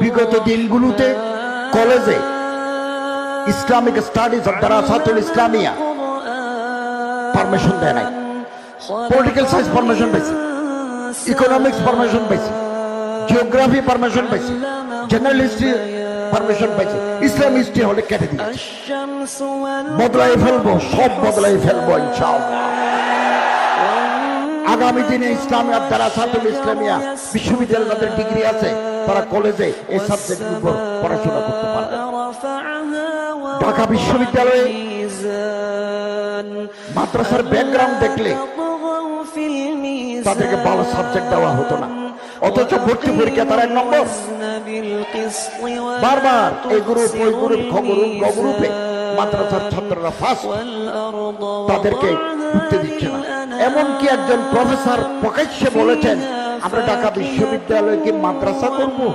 বিগত দিনগুলোতে কলেজে Islamic studies of Darasatul Islamia permission দেয় নাই, পলিটিক্যাল সায়েন্স পারমিশন পাইছে, ইকোনমিক্স পারমিশন পাইছে, জিওগ্রাফি পারমিশন পাইছে, জেনারেল হিস্ট্রি পারমিশন পাইছে, ইসলাম হিস্ট্রি হলে কেটে দিয়েছে। বদলাই ফেলবো, সব বদলাই ফেলবো ইনশাআল্লাহ। আগামী দিনে ইসলামী দারাসাতুল ইসলামিয়া বিশ্ববিদ্যালয়ে যাদের ডিগ্রি আছে তারা কলেজে এই সাবজেক্টের উপর পড়াশোনা করতে পারবে। ঢাকা বিশ্ববিদ্যালয়ে মাদ্রাসার ব্যাকগ্রাউন্ড দেখলে তাদেরকে ভালো সাবজেক্ট দেওয়া হতো না, অথচ ভর্তি পরীক্ষা তারা 1 নম্বর। বারবার এই গ্রুপ ওই গ্রুপ খ গ্রুপ গ গ্রুপে মাদ্রাসার ছাত্ররা ফার্স্ট, তাদেরকে ঢুকতে দিচ্ছে না। এমনকি একজন প্রফেসর প্রকাশ্যে বলেছেন, আমরা ঢাকা বিশ্ববিদ্যালয়ে কি মাদ্রাসা করবো?